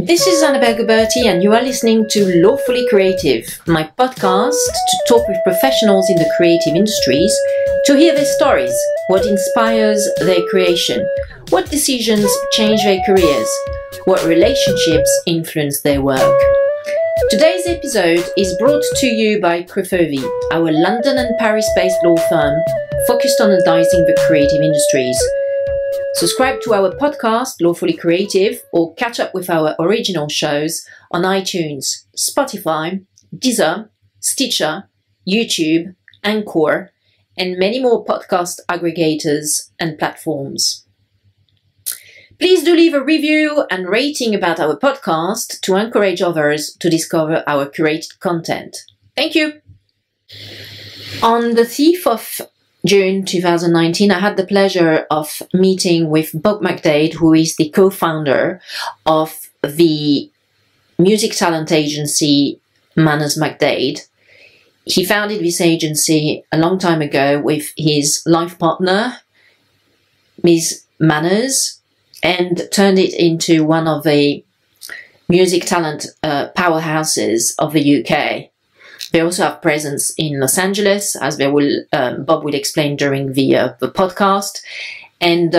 This is Annabelle Goberti and you are listening to Lawfully Creative, my podcast to talk with professionals in the creative industries to hear their stories, what inspires their creation, what decisions change their careers, what relationships influence their work. Today's episode is brought to you by Crefovi, our London and Paris-based law firm focused on advising the creative industries. Subscribe to our podcast, Lawfully Creative, or catch up with our original shows on iTunes, Spotify, Deezer, Stitcher, YouTube, Anchor, and many more podcast aggregators and platforms. Please do leave a review and rating about our podcast to encourage others to discover our curated content. Thank you. On the 5th of June 2019, I had the pleasure of meeting with Bob McDade, who is the co-founder of the music talent agency Manners McDade. He founded this agency a long time ago with his life partner, Ms. Manners, and turned it into one of the music talent powerhouses of the UK. They also have presence in Los Angeles, as they will, Bob will explain during the podcast. And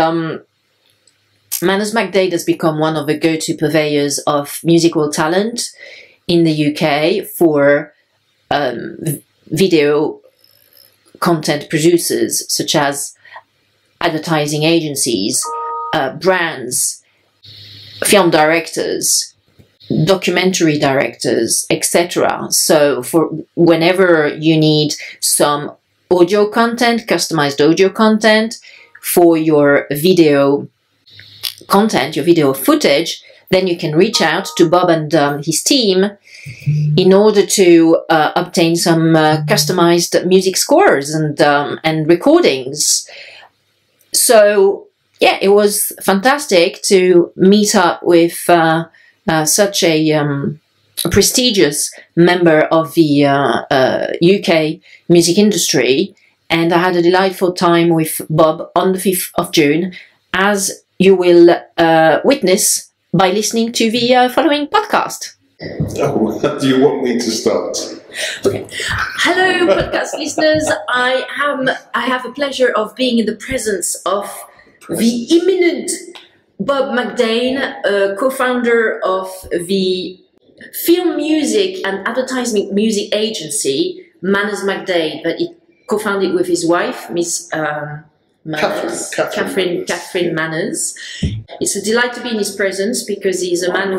Manners McDade has become one of the go-to purveyors of musical talent in the UK for video content producers, such as advertising agencies, brands, film directors, documentary directors, etc. So for whenever you need some audio content, customized audio content for your video content, your video footage, then you can reach out to Bob and his team in order to obtain some customized music scores and recordings. So yeah, it was fantastic to meet up with such a prestigious member of the UK music industry, and I had a delightful time with Bob on the 5th of June, as you will witness by listening to the following podcast. Oh, do you want me to start? Okay. Hello, podcast listeners. I have the pleasure of being in the presence of the imminent Bob McDade, co-founder of the film music and advertising music agency Manners McDade, that he co-founded with his wife, Miss Manners, Catherine Manners. It's a delight to be in his presence because he's a man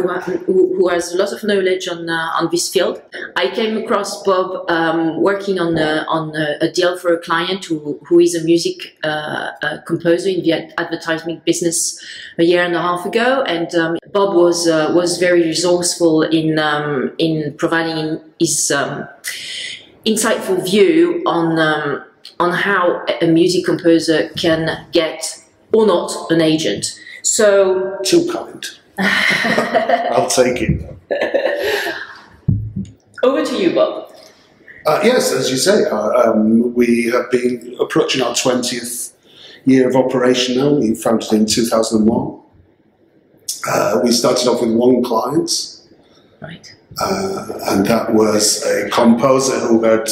who has a lot of knowledge on this field. I came across Bob working on a deal for a client who is a music composer in the advertising business a year and a half ago, and Bob was very resourceful in providing his insightful view on how a music composer can get or not an agent. So Too kind. I'll take it. Over to you, Bob. Yes, as you say, we have been approaching our 20th year of operation now. We founded in 2001. We started off with one client. Right. And that was a composer who had,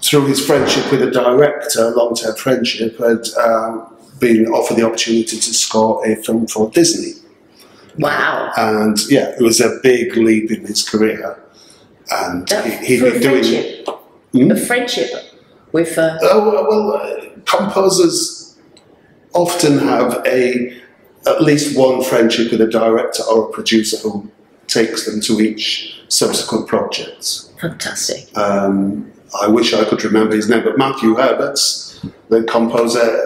through his friendship with a director, long-term friendship, had been offered the opportunity to score a film for Disney. Wow. And yeah, it was a big leap in his career. And he'd been doing a friendship with. Composers often have at least one friendship with a director or a producer who takes them to each subsequent project. Fantastic. I wish I could remember his name, but Matthew Herberts, the composer,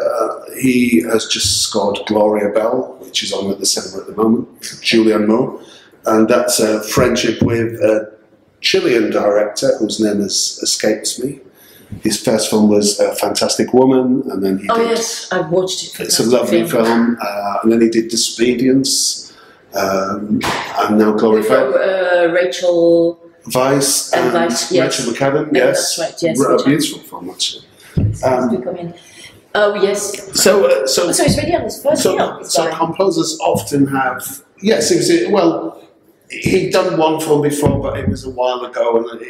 he has just scored Gloria Bell, which is on at the cinema at the moment, Julianne Moore, and that's a friendship with a Chilean director whose name has escaped me. His first film was A Fantastic Woman, and then he did... Yes, I've watched it. It's a lovely film. And then he did Disobedience, and now Gloria Bell. Rachel Vice and Vice, yes. Rachel McAdam, Yeah, yes. that's right, yes. A beautiful film, actually. Oh, yes. So it's really on his first film. So composers often have Yes, it was. Well, he'd done one film before, but it was a while ago, and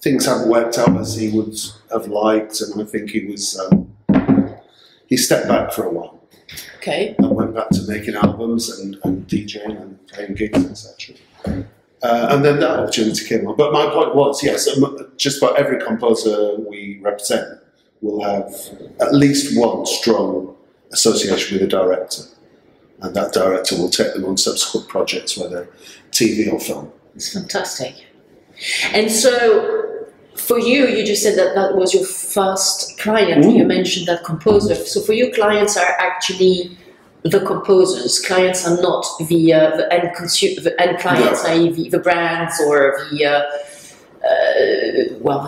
things haven't worked out as he would have liked. And I think he was. He stepped back for a while. Okay. And went back to making albums and DJing and playing gigs, etc. And then that opportunity came up. But my point was, yes, just about every composer we represent will have at least one strong association with a director. And that director will take them on subsequent projects, whether TV or film. It's fantastic. And so, for you, you just said that that was your first client. You mentioned that composer. So for you, clients are actually the composers. Clients are not the end clients, No. i.e. the brands or the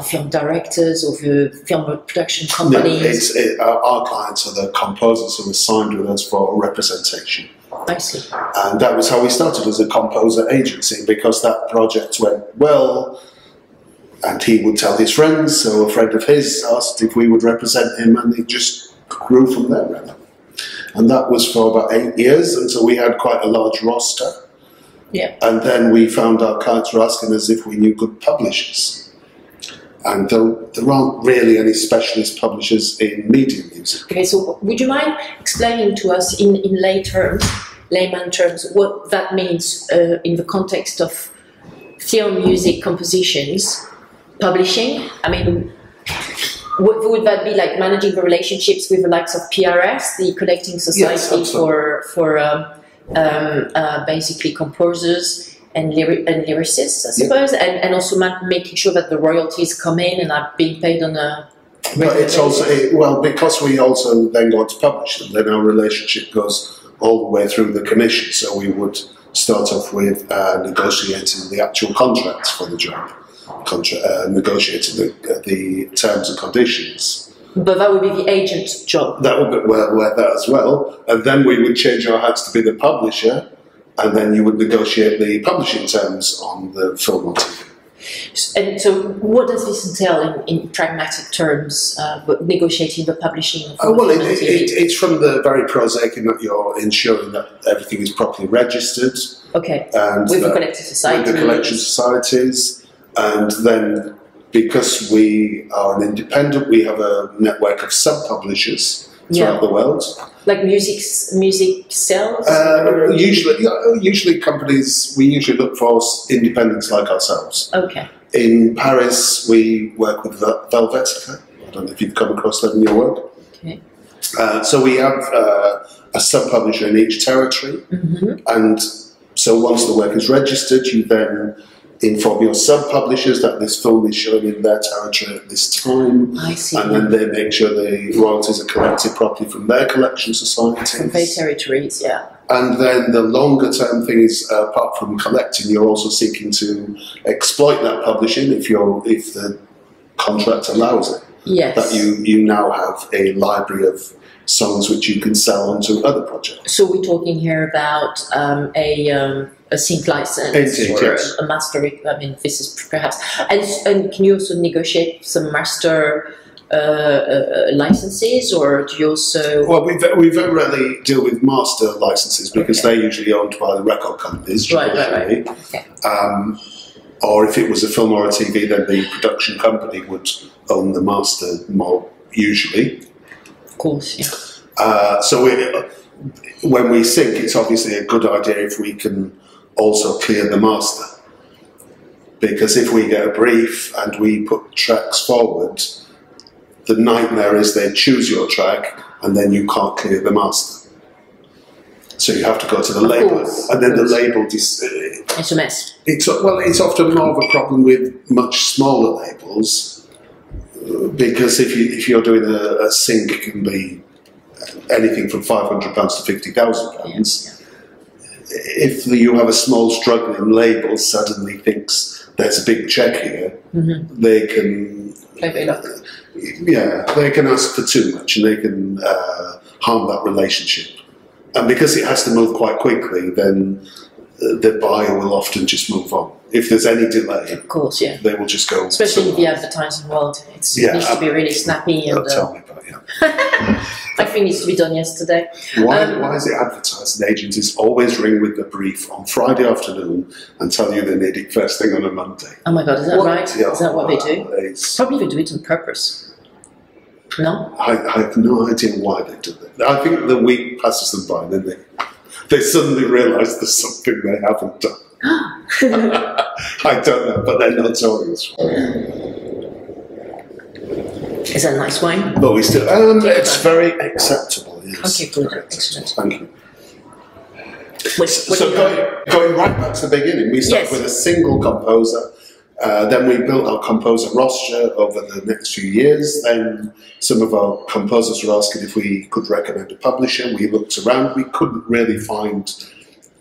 film directors or the film production companies. Our clients are the composers who are signed with us for representation. I see. And that was how we started as a composer agency, because that project went well. And he would tell his friends, so a friend of his asked if we would represent him, and it just grew from there, really. And that was for about 8 years, until we had quite a large roster. Yeah. And then we found our clients were asking us if we knew good publishers. And there aren't really any specialist publishers in media music. Okay, so would you mind explaining to us in layman terms, what that means in the context of film music compositions? Publishing, I mean, would that be like managing the relationships with the likes of PRS, the Collecting Society for basically composers and lyricists, I suppose, and also making sure that the royalties come in and are being paid on a But it's also, because we also then go to publish them, then our relationship goes all the way through the commission. So we would start off with negotiating the actual contracts for the job. Negotiating the terms and conditions. But that would be the agent's job. That would be where that as well. And then we would change our hats to be the publisher, and then you would negotiate the publishing terms on the film or TV. And so what does this entail in pragmatic terms, negotiating the publishing of Well, film and TV? it's from the very prosaic in that you're ensuring that everything is properly registered. Okay, And with the collective society. With the collection societies. And then, because we are an independent, we have a network of sub-publishers throughout the world. Like music sales? Usually companies, we usually look for independents like ourselves. Okay. In Paris, we work with Velvetica. I don't know if you've come across them in your work. Okay. So we have a sub-publisher in each territory. And so once the work is registered, you then inform your sub-publishers that this film is shown in their territory at this time. I see. And then they make sure the royalties are collected properly from their collection societies. From their territories, yeah. And then the longer term thing is, apart from collecting, you're also seeking to exploit that publishing if the contract allows it. Yes. That you now have a library of songs which you can sell onto other projects. So we're talking here about a sync license or a mastering. I mean, this is perhaps. And can you also negotiate some master licenses, or do you also? Well, we very rarely deal with master licenses because they're usually owned by the record companies. Right. Okay. Or if it was a film or a TV, then the production company would own the master more usually. Of course, yeah. So when we sync, it's obviously a good idea if we can also clear the master. Because if we get a brief and we put tracks forward, the nightmare is they choose your track and then you can't clear the master. So you have to go to the label, and then the label... It's a mess. It's often more of a problem with much smaller labels, because if you're doing a sync, it can be anything from £500 to £50,000. If you have a small struggling label suddenly thinks there's a big check here, they can they can ask for too much, and they can harm that relationship. And because it has to move quite quickly, then the buyer will often just move on. If there's any delay, of course, they will just go. Especially in the advertising world, it needs to be really snappy. And tell me about it. I think it needs to be done yesterday. Why is it advertised? And agencies always ring with the brief on Friday afternoon and tell you they need it first thing on a Monday. Oh my God, is that right? Yeah, is that what they do? Probably they do it on purpose. No? I have no idea why they do it. I think the week passes them by and then they suddenly realise there's something they haven't done. I don't know, but they're not telling us. Is that a nice wine? But we still, it's very acceptable. Yes. Okay, good. Excellent. Thank you. So going right back to the beginning, we started with a single composer. Then we built our composer roster over the next few years. Then some of our composers were asking if we could recommend a publisher. We looked around. We couldn't really find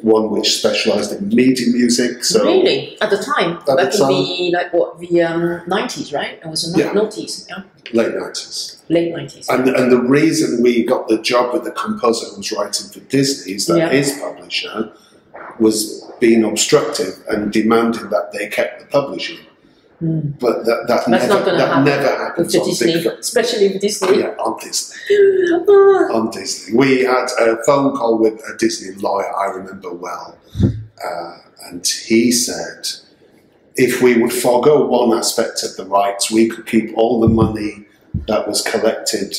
one which specialised in media music. So really? At the time? Back in the 90s, right? It was the 90s. Yeah. Late 90s. Late 90s. And the reason we got the job with the composer who was writing for Disney is that his publisher was being obstructive and demanding that they kept the publishing. But that never happens on Disney, especially with Disney. Yeah, on Disney. On Disney. We had a phone call with a Disney lawyer I remember well, and he said if we would forego one aspect of the rights, we could keep all the money that was collected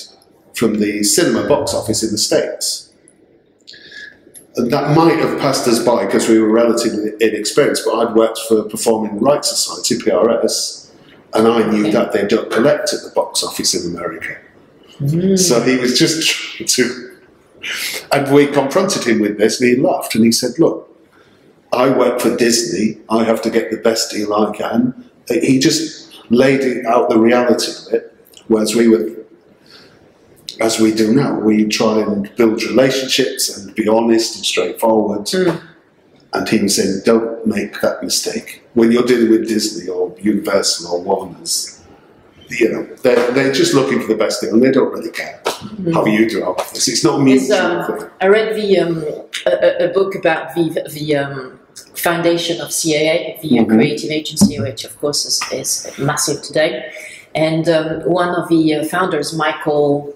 from the cinema box office in the States. And that might have passed us by because we were relatively inexperienced, but I'd worked for Performing Rights Society, PRS, and I knew that they don't collect at the box office in America. So he was just trying to... And we confronted him with this, and he laughed, and he said, look, I work for Disney, I have to get the best deal I can. He just laid out the reality of it, whereas we were... As we do now, we try and build relationships and be honest and straightforward. And he was saying, don't make that mistake. When you're dealing with Disney or Universal or Warner's, you know, they're just looking for the best deal and they don't really care how you do our business. It's not a mutual thing. I read a book about the foundation of CAA, the creative agency, which of course is massive today. And one of the founders, Michael,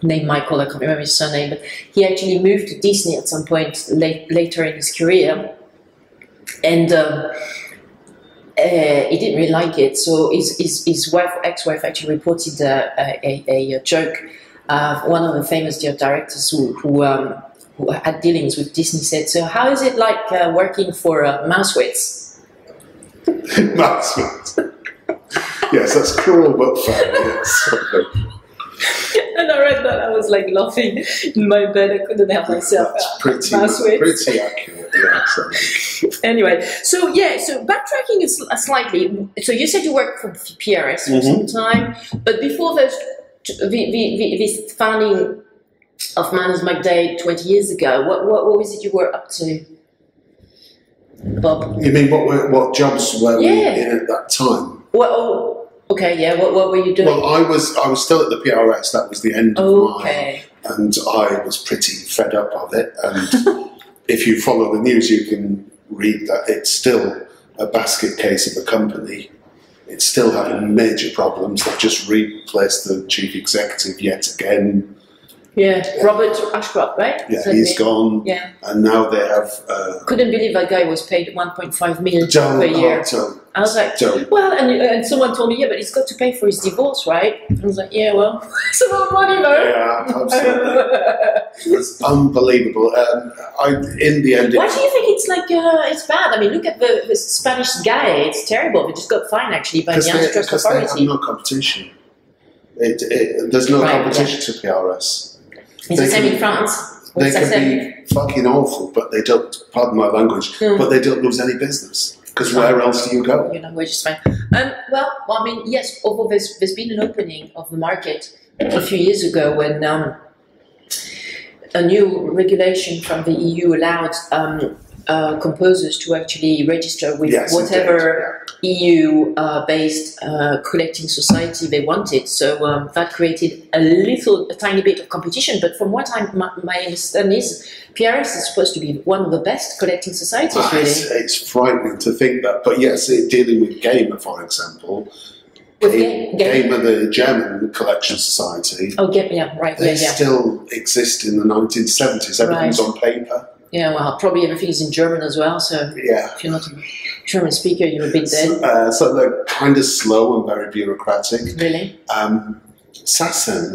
I can't remember his surname, but he actually moved to Disney at some point later in his career, and he didn't really like it. So his wife, ex-wife, actually reported a joke. One of the famous directors who had dealings with Disney said, "So how is it like working for Mousewitz?" Mousewitz. Yes, that's cruel but fair. Yes. And I read that, I was like laughing in my bed. I couldn't help myself. That's pretty accurate. Yeah, anyway, so backtracking is slightly. So you said you worked for PRS for some time, but before this founding of Manners McDade 20 years ago, what was it you were up to, Bob? You mean what jobs were we in at that time? Well. Okay, yeah. What were you doing? Well, I was still at the PRS. That was the end of mine, and I was pretty fed up of it. And if you follow the news, you can read that it's still a basket case of a company. It's still having major problems. They've just replaced the chief executive yet again. Yeah, Robert Ashcroft, right? Yeah, he's gone. Yeah, and now they have. Couldn't believe that guy was paid 1.5 million per year. I was like, well, and someone told me, yeah, but he's got to pay for his divorce, right? I was like, yeah, well, it's a lot of money, though. Yeah, absolutely. It's unbelievable. In the end, why do you think it's like it's bad? I mean, look at the Spanish guy; it's terrible. They just got fined actually by the antitrust authority. They have no competition. There's no competition to PRS. It's the same in France. They can be fucking awful, but they don't, pardon my language, but they don't lose any business. Because where else do you go? Your language is fine. Well, I mean, yes, although there's been an opening of the market a few years ago when a new regulation from the EU allowed composers to actually register with whatever EU-based collecting society they wanted. So that created a tiny bit of competition. But from what my understanding is, PRS is supposed to be one of the best collecting societies, really. It's frightening to think that. But yes, dealing with Gamer, for example, Game of the German Collection Society. Oh, yeah, right. They still exist in the 1970s. Everything's on paper. Yeah, well, probably everything is in German as well. So if you're not a German speaker, you're a bit dead. So they're kind of slow and very bureaucratic. Really? Sassen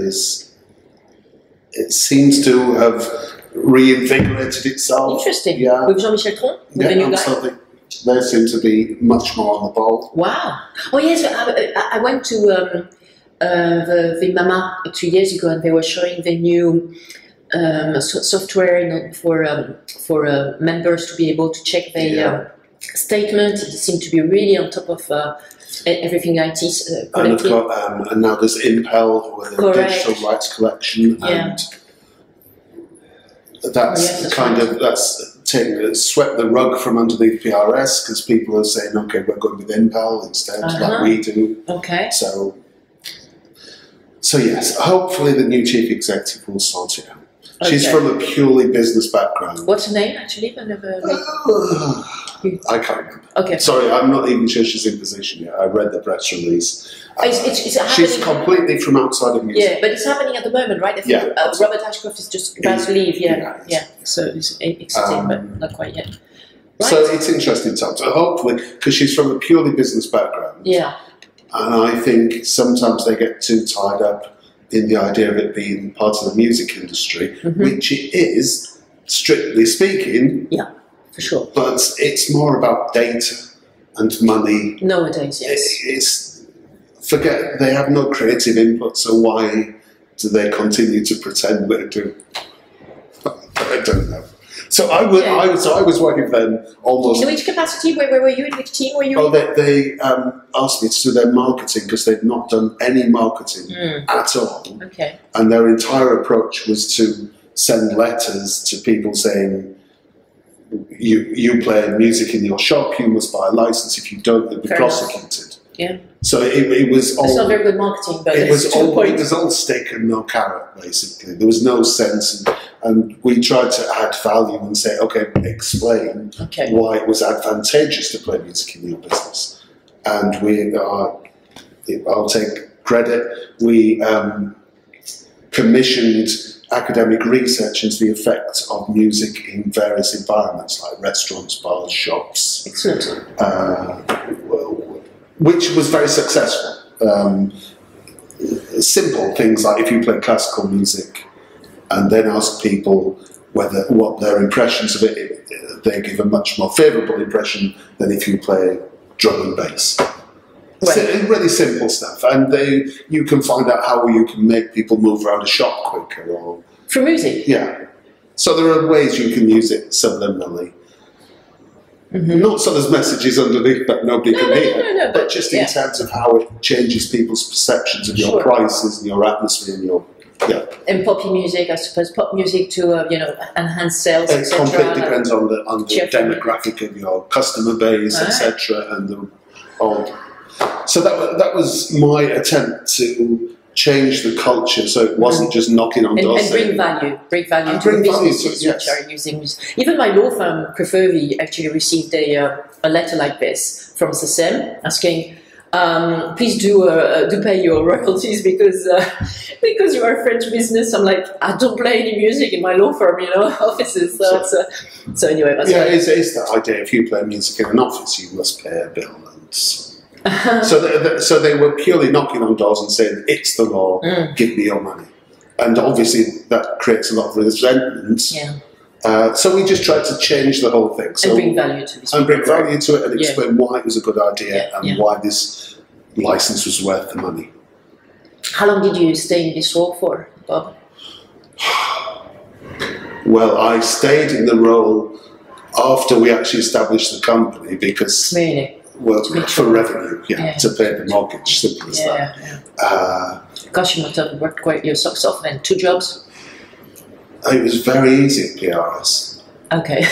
it seems to have reinvigorated itself. Interesting. Yeah. With Jean-Michel Tron, with the new guy. They seem to be much more on the ball. Wow. Oh yes, I went to the Mama 2 years ago, and they were showing the new software for members to be able to check their statement. It seemed to be really on top of everything IT. And now there's Impel with a digital rights collection, and that's swept the rug from underneath PRS, because people are saying, okay, we're going with Impel instead, like we do. Okay. So yes, hopefully the new chief executive will sort it out. Okay. She's from a purely business background. What's her name, actually? I can't remember. Okay. Sorry, I'm not even sure she's in position yet. I read the press release. It's she's completely from outside of music. Yeah, but it's happening at the moment, right? I think Robert Ashcroft is just about to leave. Yeah. So it's exciting, but not quite yet. Right. So it's interesting times. So hopefully, because she's from a purely business background. Yeah. And I think sometimes they get too tied up in the idea of it being part of the music industry, which it is, strictly speaking. Yeah, for sure. But it's more about data and money. Nowadays, yes. They have no creative input, so why do they continue to pretend they do? I don't know. So I was working for them almost. In which capacity? Where were you? In which team were you? Oh, they asked me to do their marketing, because they've not done any marketing at all. Okay. And their entire approach was to send letters to people saying, you play music in your shop, you must buy a license. If you don't, you'll be prosecuted. Yeah. So it was all. It's not very good marketing, but it was all stick and no carrot, basically. There was no sense, and we tried to add value and say, okay, explain why it was advantageous to play music in your business. And I'll take credit. We commissioned academic research into the effect of music in various environments, like restaurants, bars, shops. Excellent. Which was very successful. Simple things like if you play classical music and then ask people what their impressions of it, they give a much more favourable impression than if you play drum and bass. Right. Really simple stuff, and you can find out how you can make people move around a shop quicker. Or through music? Yeah. So there are ways you can use it subliminally. Not so there's messages underneath that nobody can hear, but just in terms of how it changes people's perceptions of your prices and your atmosphere and your And poppy music, I suppose, pop music to enhance sales. It completely depends on the demographic of your customer base, etc. And so that was my attempt to change the culture, so it wasn't just knocking on doors. And bring value to the businesses which are using music. Even my law firm, Prefervi, actually received a letter like this from SSM asking, please do pay your royalties because you are a French business. I'm like, I don't play any music in my law firm, offices. So anyway, that's it's the idea. If you play music in an office, you must pay a bill. So they were purely knocking on doors and saying, it's the law, give me your money. And obviously that creates a lot of resentment. Yeah. So we just tried to change the whole thing. So, and bring value to it. And bring value to it and explain why it was a good idea and why this license was worth the money. How long did you stay in this role for, Bob? Well, I stayed in the role after we actually established the company because... Really? Well, for revenue, to pay the mortgage, simple as that. Gosh, you must have worked quite your socks off then. 2 jobs? It was very easy at PRS. Okay.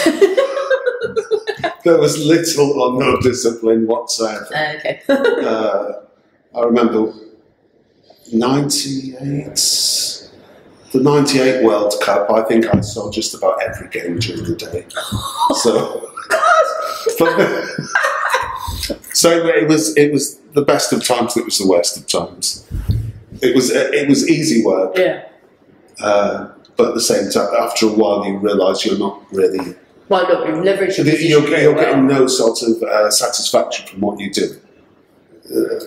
There was little or no discipline whatsoever. Okay. I remember 98, the 98 World Cup, I think I saw just about every game during the day. So, So it was the best of times. It was the worst of times. It was easy work. Yeah. But at the same time, after a while, you realise you're not really. Well, look, you've leveraged your position You're getting no sort of satisfaction from what you do.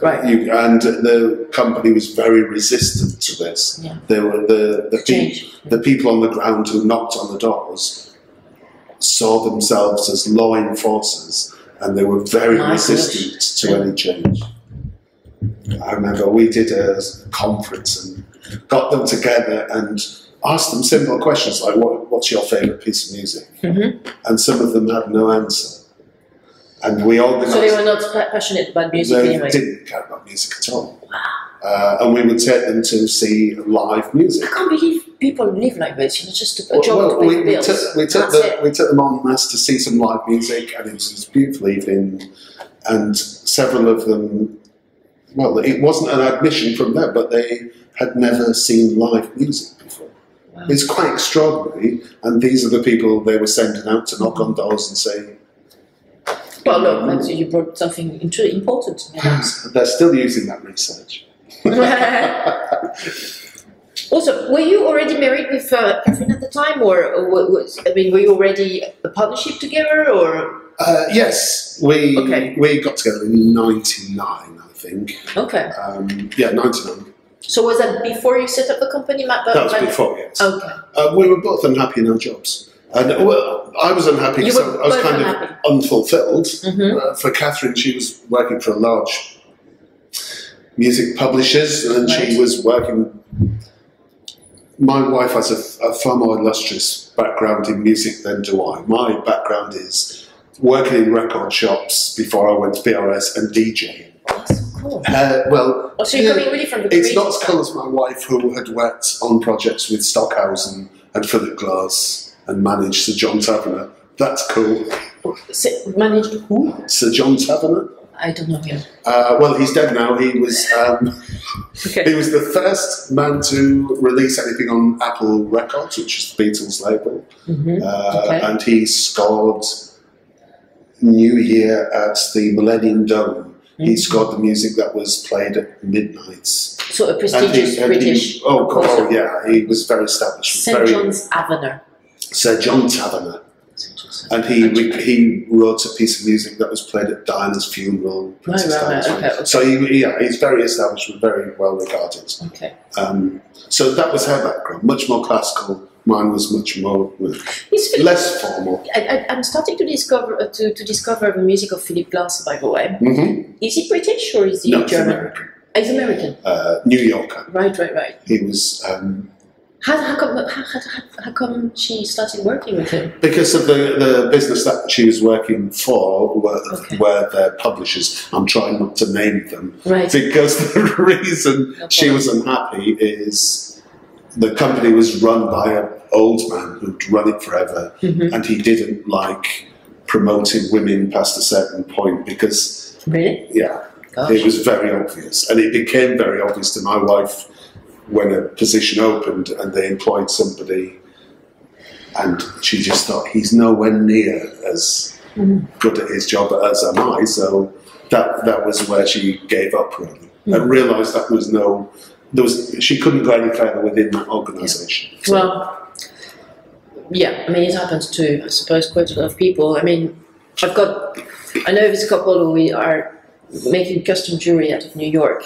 Right. And the company was very resistant to this. Yeah. They were the people on the ground who knocked on the doors saw themselves as law enforcers, and they were very resistant to any change. I remember we did a conference and got them together and asked them simple questions like, what's your favourite piece of music? Mm-hmm. And some of them had no answer. And we organised... So they were not passionate about music anyway? They didn't care about music at all. Wow. And we would take them to see live music. I can't believe people live like this. It's just a job to pay bills. We took them en masse to see some live music, and it was a beautiful evening. And several of them... Well, it wasn't an admission from them, but they had never seen live music before. Wow. It's quite extraordinary, and these are the people they were sending out to knock on doors and say... Well, look, you brought something important to me. They're still using that research. Also, were you already married with Catherine at the time, or were you already a partnership together, or...? Yes, we got together in '99, I think. Okay. 99. So was that before you set up the company? That was before, yes. Okay. We were both unhappy in our jobs. And I was unhappy because I was kind of unfulfilled. Mm-hmm. For Catherine, she was working for a large music publishers, and she was working... My wife has a far more illustrious background in music than do I. My background is working in record shops before I went to PRS and DJing. Oh, that's so cool. So you're coming really from the It's not as cool as my wife, who had worked on projects with Stockhausen and Philip Glass and managed Sir John Taverner. That's cool. Managed who? Sir John Taverner. I don't know him. Well, he's dead now. He was he was the first man to release anything on Apple Records, which is the Beatles label. Mm-hmm. And he scored New Year at the Millennium Dome. Mm-hmm. He scored the music that was played at midnights. So a prestigious British. He was very established. St. John's Taverner. Sir John Taverner. And he wrote a piece of music that was played at Diana's funeral. Okay. So he's very established and very well regarded. Okay. So that was her background, much more classical. Mine was much more less formal. I'm starting to discover the music of Philip Glass, by the way. Mm-hmm. Is he British or is he German? He's American. New Yorker. Right. He was. How come she started working with him? Because of the business that she was working for were their publishers. I'm trying not to name them. Right. Because the reason she was unhappy is the company was run by an old man who'd run it forever, mm-hmm. and he didn't like promoting women past a certain point because... Really? Yeah. Gosh. It was very obvious. And it became very obvious to my wife when a position opened and they employed somebody, and she just thought, he's nowhere near as good at his job as am I, so that was where she gave up, really, and realised she couldn't go any further within that organisation. Yeah. Well, yeah, I mean, it happens to, I suppose, quite a lot of people. I mean, I know this couple who are making custom jewellery out of New York.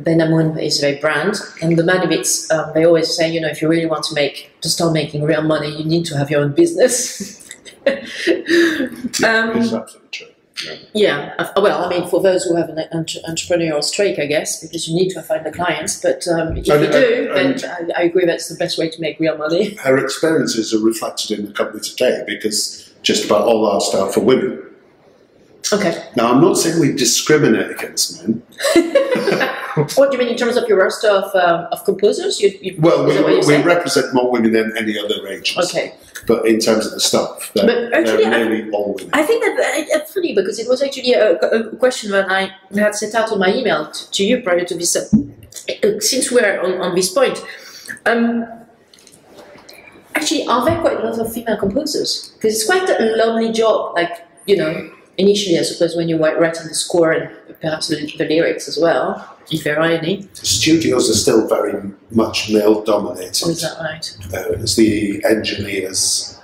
Benamun is their brand, and the benefits, they always say, if you really want to start making real money, you need to have your own business. It's absolutely true. Yeah. Well, I mean, for those who have an entrepreneurial streak, I guess, because you need to find the clients, but if you do, then I agree that's the best way to make real money. Her experiences are reflected in the company today, because just about all our staff are women. Okay. Now, I'm not saying we discriminate against men. What do you mean in terms of your roster of composers? We represent more women than any other agency. Okay. But in terms of the staff, they're nearly all women. I think that's funny, because it was actually a question that I had set out on my email to you prior to this. Since we're on this point, actually, are there quite a lot of female composers? Because it's quite a lonely job, initially, I suppose, when you were writing the score and perhaps the lyrics as well, if there are any. Studios are still very much male-dominated. Oh, is that right? It's the engineers.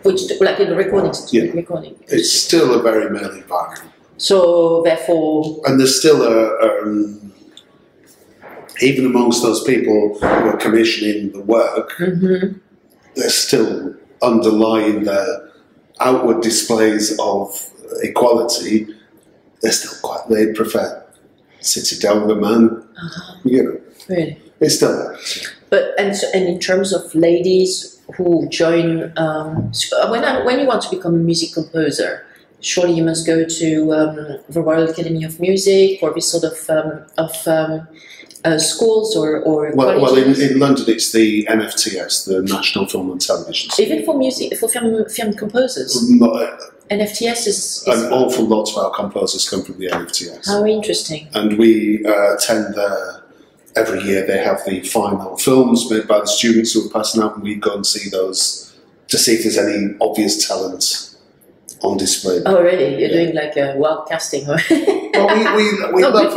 Which, like in the recordings, Yeah. recording. It's still a very male environment. So, therefore... And there's still even amongst those people who are commissioning the work, they're still underlying their outward displays of equality. They're still quite, they prefer sitting down with a man, you know. Really? It's still there. But, and in terms of ladies who join, when you want to become a music composer, surely you must go to the Royal Academy of Music or this sort of schools or well, colleges? in London it's the NFTS, the National Film and Television School. Even for music, for film composers? NFTS is... An awful lot of our composers come from the NFTS. How interesting. And we attend every year. They have the final films made by the students who are passing out, and we go and see those to see if there's any obvious talent on display. Oh, really? You're doing like a wild casting? Well,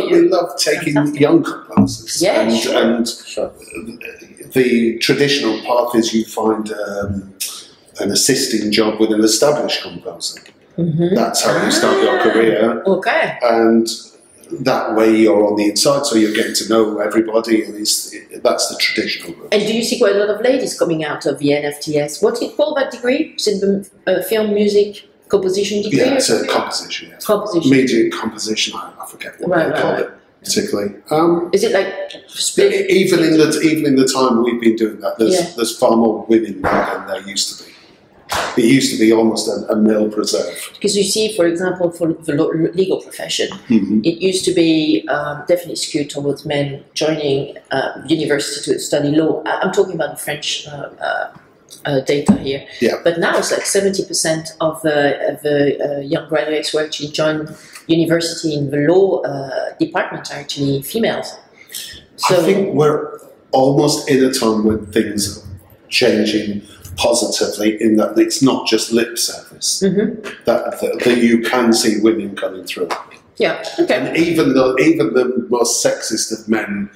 we love taking young composers. Yeah, and sure. The traditional path is you find an assisting job with an established composer. That's how you start your career. Okay. And that way you're on the inside, so you're getting to know everybody, and that's the traditional route. And do you see quite a lot of ladies coming out of the NFTS? What do you call that degree? Is it the film music composition degree? Yeah, it's a composition. Yeah. Composition. Media composition. I forget what they call it particularly. Is it like even in the time we've been doing that, there's far more women now than there used to be. It used to be almost a male preserve. Because you see, for example, for the legal profession, it used to be definitely skewed towards men joining university to study law. I'm talking about the French data here. Yeah. But now it's like 70% of the young graduates who actually join university in the law department are actually females. So I think we're almost in a time when things are changing positively, in that it's not just lip service, that you can see women coming through. Yeah, okay. And even the most sexist of men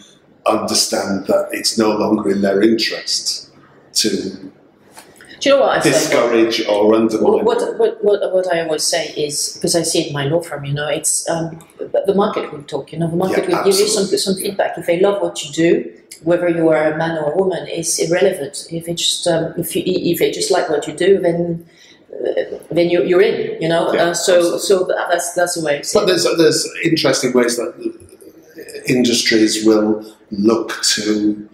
understand that it's no longer in their interest to Do you know what I discourage or undermine. What I always say is, because I see it in my law firm, you know, it's the market will talk. You know, the market will give you some feedback. If they love what you do, whether you are a man or a woman, is irrelevant. If they just if they just like what you do, then you're in. You know, Yeah, so that's the way. But there's interesting ways that industries will look to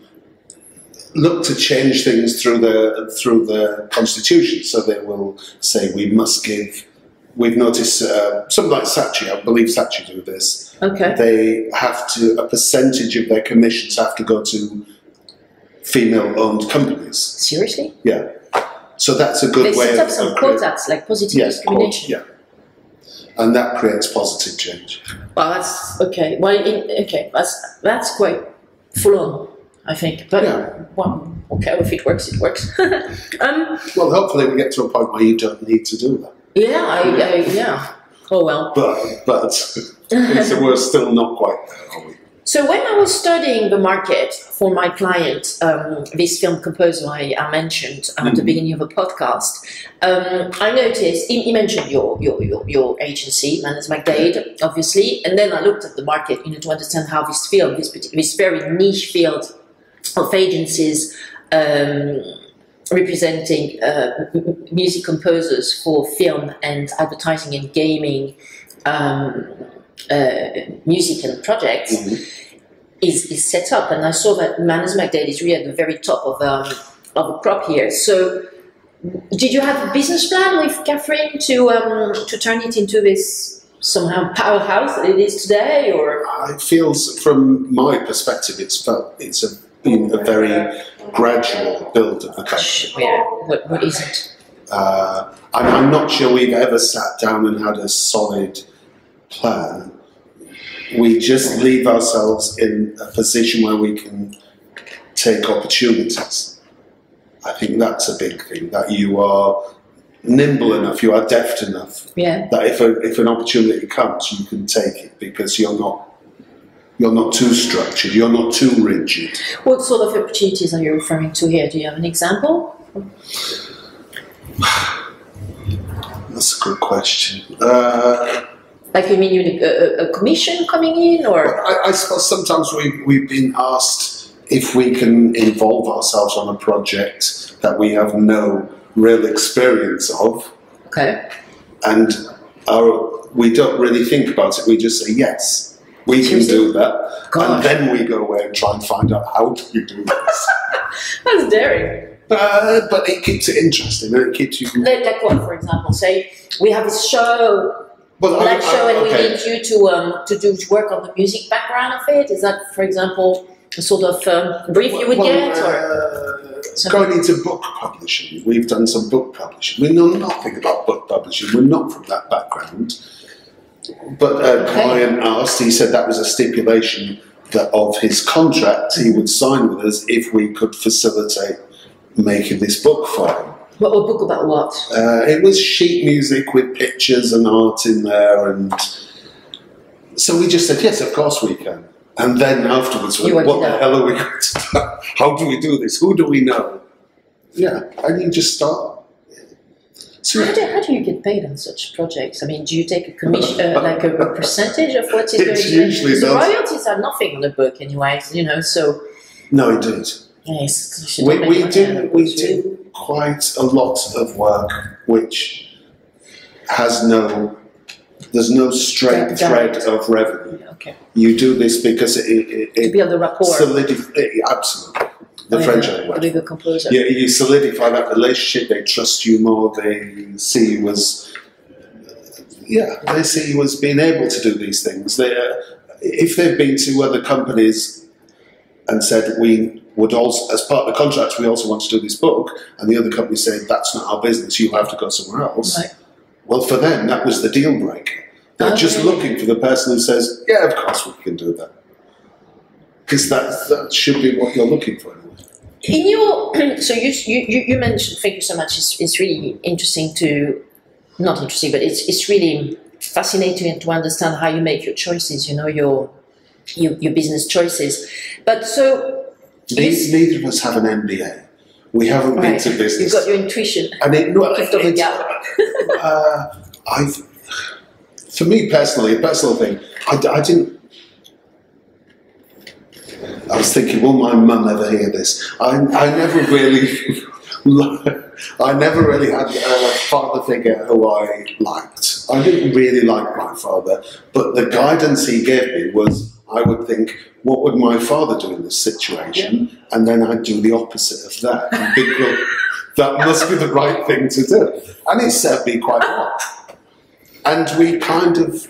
change things through the constitution. So they will say we must give. We've noticed something like Saatchi, I believe Saatchi do this. Okay. They have a percentage of their commissions have to go to female-owned companies. Seriously? Yeah. So that's a good way They set up some quotas, like positive discrimination. Yeah. And that creates positive change. Well, that's okay. Well, that's quite full on, I think. But well, okay, if it works, it works. Well, hopefully we get to a point where you don't need to do that. Yeah. Oh well. But so we're still not quite there, are we? So when I was studying the market for my client, this film composer I mentioned at the beginning of the podcast, I noticed he mentioned your agency, Manners McDade, obviously, and then I looked at the market, you know, to understand how this field, this very niche field of agencies representing music composers for film and advertising and gaming music and projects is set up. And I saw that Manners McDade is really at the very top of the crop here. So did you have a business plan with Catherine to turn it into this somehow powerhouse that it is today? Or It feels, from my perspective, it's been a very gradual build of the company. Yeah, what is it? I'm not sure we've ever sat down and had a solid plan. We just leave ourselves in a position where we can take opportunities. I think that's a big thing, that you are nimble enough, you are deft enough that if an opportunity comes, you can take it because you're not too structured, you're not too rigid. What sort of opportunities are you referring to here? Do you have an example? That's a good question. Like you mean a commission coming in, or? I suppose sometimes we've been asked if we can involve ourselves on a project that we have no real experience of. Okay. And we don't really think about it. We just say yes, we can do that. Gosh. And then we go away and try and find out how do we do this. That's daring. But it keeps it interesting. And it keeps you. Like what, for example? Say we have a show. Live show, and we need you to do work on the music background of it. Is that, for example, a sort of brief you would get? Going into book publishing, we've done some book publishing. We know nothing about book publishing. We're not from that background. But a client asked. He said that was a stipulation that of his contract he would sign with us if we could facilitate making this book for him. What a book about what? It was sheet music with pictures and art in there, and so we just said yes, of course we can. And then afterwards, what the hell are we going to do? How do we do this? Who do we know? Yeah, and you just start. So how do you get paid on such projects? I mean, do you take a commission, like a percentage of what is going usually the royalties are nothing on the book anyway, so. No, indeed. Yes, we do quite a lot of work which has there's no straight thread of revenue. Okay. You do this because it to build the rapport. Absolutely. The French way. The composer. Yeah, you solidify that relationship, they trust you more, they see you as being able to do these things. If they've been to other companies and said we would also, as part of the contract, we also want to do this book, and the other company said that's not our business, you have to go somewhere else. Right. Well, for them, that was the deal breaker. They're just looking for the person who says, yeah, of course we can do that. Because that should be what you're looking for. In your, so you mentioned, thank you so much, it's really interesting not interesting, but it's really fascinating to understand how you make your choices, your business choices. But so... Neither of us have an MBA. We haven't been to business. You've got your intuition. And for me personally, a personal thing, I didn't... I was thinking, will my mum ever hear this? I never really... I never really had a father figure who I liked. I didn't really like my father, but the guidance he gave me was, I would think, what would my father do in this situation? Yeah. And then I'd do the opposite of that. And think, well, that must be the right thing to do. And it served me quite well. And we kind of,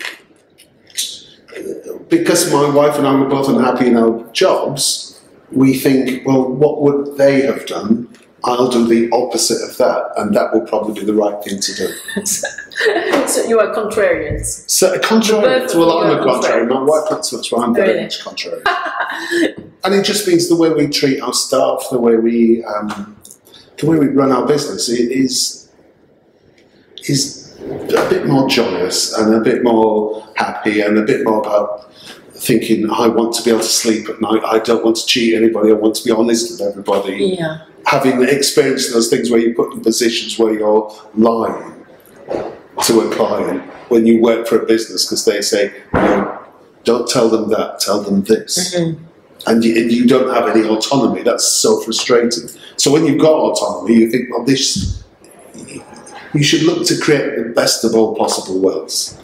because my wife and I were both unhappy in our jobs, we think, well, what would they have done? I'll do the opposite of that, and that will probably be the right thing to do. So you are contrarians. So contrarians. Well, I'm a contrarian. My wife not so much, but I'm very much contrarian. And it just means the way we treat our staff, the way we run our business is a bit more joyous and a bit more happy and a bit more about thinking, I want to be able to sleep at night. I don't want to cheat anybody. I want to be honest with everybody. Yeah. Having experienced those things where you put in positions where you're lying to a client when you work for a business because they say, no, don't tell them that, tell them this. Mm-hmm. And you don't have any autonomy. That's so frustrating. So when you've got autonomy, you think, well, you should look to create the best of all possible worlds.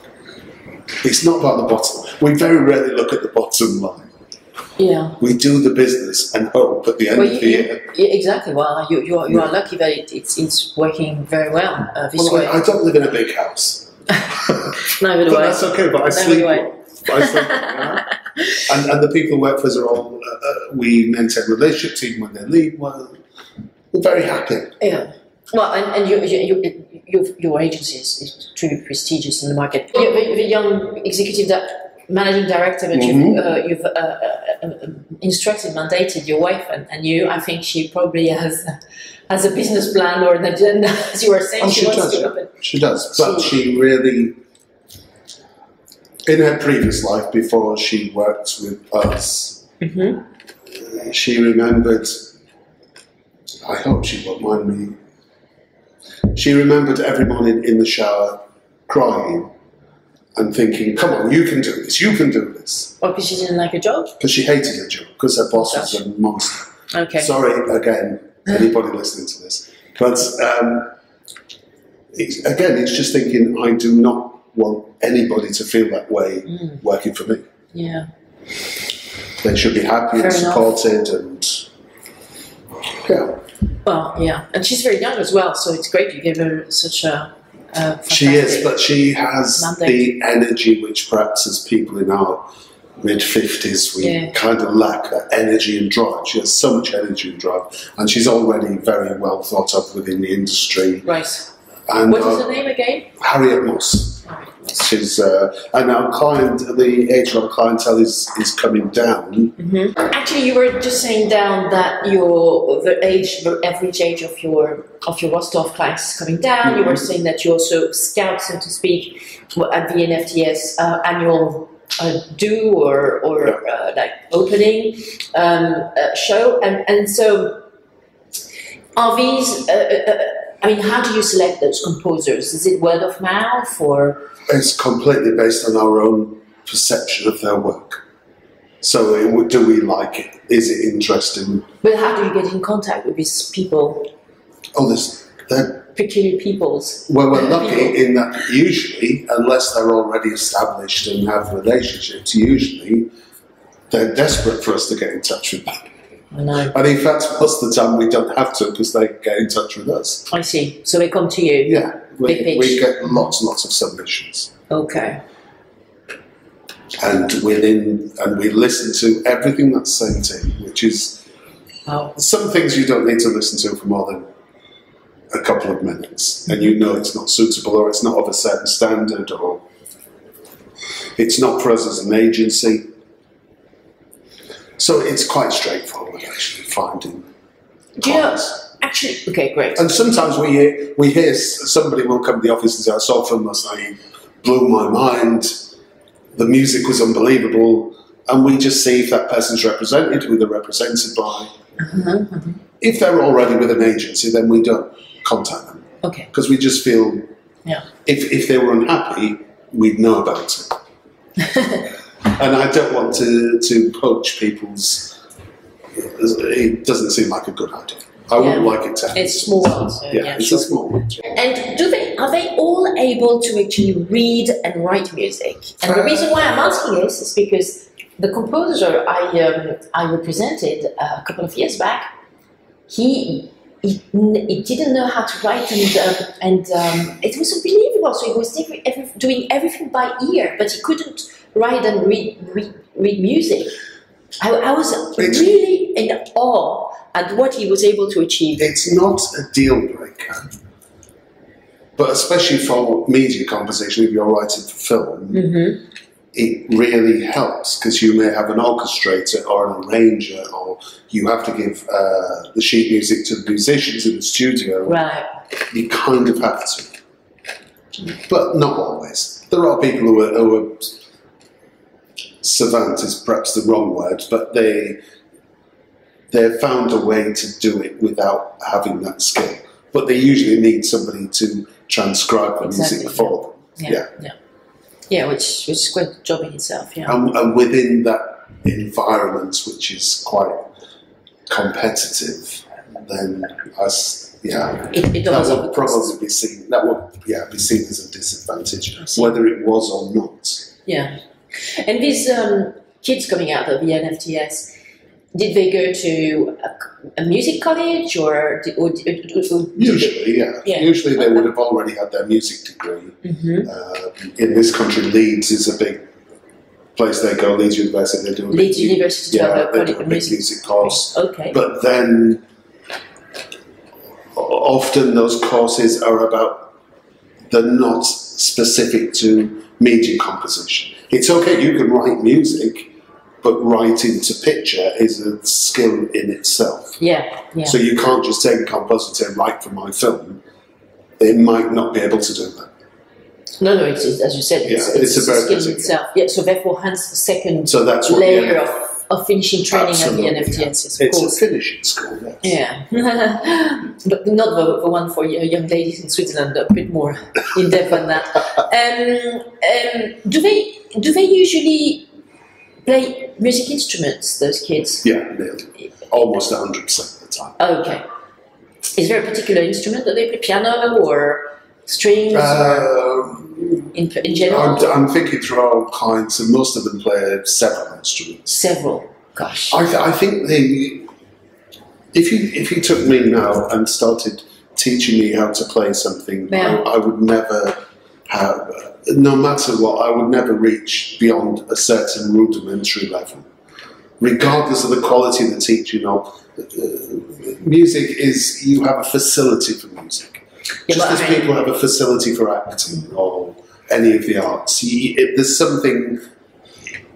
It's not about the bottom. We very rarely look at the bottom line. Yeah, we do the business and hope at the end of the year. Exactly. Well, you are lucky that it's working very well this way. I don't live in a big house. Neither do I. That's okay. But I sleep well. And the people who work for us are all. We maintain relationships even when they leave. Well, we're very happy. Yeah. Well, and your agency is truly prestigious in the market. You're the young executive managing director, but you've instructed, mandated your wife and you. I think she probably has as a business plan or an agenda, as you were saying. Oh, she does. She does. But she really, in her previous life, before she worked with us, she remembered, I hope she won't mind me, she remembered every morning in the shower crying and thinking, come on, you can do this, you can do this. Or because she didn't like her job? Because she hated her job, because her boss was a monster. Okay. Sorry, again, anybody listening to this. But it's just thinking, I do not want anybody to feel that way working for me. Yeah. They should be happy and supported and, yeah. Well, yeah. And she's very young as well, so it's great you give her such a she is, but she has the energy which perhaps as people in our mid-50s we kind of lack, that energy and drive. She has so much energy and drive, and she's already very well thought of within the industry. Right. And what is her name again? Harriet Moss. She's, and our client, the age of our clientele is coming down. Actually, you were just saying down that the average age of your roster of clients is coming down. You were saying that you also scout, so to speak, at the NFTS annual do or like opening show, and so are these? I mean, how do you select those composers? Is it word of mouth or? It's completely based on our own perception of their work. So, do we like it? Is it interesting? But how do you get in contact with these people? Oh, they're peculiar peoples. Well, we're lucky in that usually, unless they're already established and have relationships, usually they're desperate for us to get in touch with them. I know. And in fact, most of the time we don't have to because they get in touch with us. I see. So they come to you? Yeah. We get lots and lots of submissions. Okay. And we listen to everything that's sent in, which is some things you don't need to listen to for more than a couple of minutes, and you know it's not suitable or it's not of a certain standard or it's not for us as an agency. So it's quite straightforward actually finding clients. Actually, okay, great. And sometimes we hear somebody will come to the office and say, I saw a film last night, blew my mind, the music was unbelievable, and we just see if that person's represented, who they're represented by. If they're already with an agency, then we don't contact them. Okay. Because we just feel, if they were unhappy, we'd know about it. And I don't want to poach people's, it doesn't seem like a good idea. I wouldn't like it to happen. It's small ones. So it's a small one. And are they all able to actually read and write music? And the reason why I'm asking this is because the composer I represented a couple of years back, he didn't know how to write, and it was unbelievable. So he was doing everything by ear, but he couldn't write and read music. I was really in awe at what he was able to achieve. It's not a deal breaker, but especially for media composition, if you're writing for film, it really helps because you may have an orchestrator or an arranger, or you have to give the sheet music to the musicians in the studio. Right. You kind of have to, but not always. There are people who are savant is perhaps the wrong word, but they've found a way to do it without having that skill. But they usually need somebody to transcribe the music for them. Yeah, which is quite a job in itself. Yeah. And within that environment, which is quite competitive, then that would probably be seen. That would be seen as a disadvantage, whether it was or not. Yeah. And these kids coming out of the NFTS, did they go to a music college or usually, yeah. Usually they would have already had their music degree. In this country, Leeds is a big place they go. Leeds University, they do a Leeds University, they do a big music course. Okay. But then often those courses are they're not specific to media composition. It's okay, you can write music, but writing to picture is a skill in itself. Yeah, yeah. So you can't just take a composer and say, write for my film. They might not be able to do that. No, it's as you said, it's a skill in itself. Yeah, so therefore, hence the second layer of finishing training Absolutely, at the NFTS. It's a finishing school, yes. Yeah, but not the one for young ladies in Switzerland. A bit more in depth than that. Do they usually play music instruments? Those kids? Yeah, nearly. Almost 100% of the time. Okay. Is there a particular instrument that they play? Piano or strings? In general? I'm thinking through our clients, and most of them play several instruments. Several. Gosh. I think if you took me now and started teaching me how to play something, I would never have, no matter what, I would never reach beyond a certain rudimentary level. Regardless of the quality of the teaching, music is, you have a facility for music. Just as people have a facility for acting or any of the arts. There's something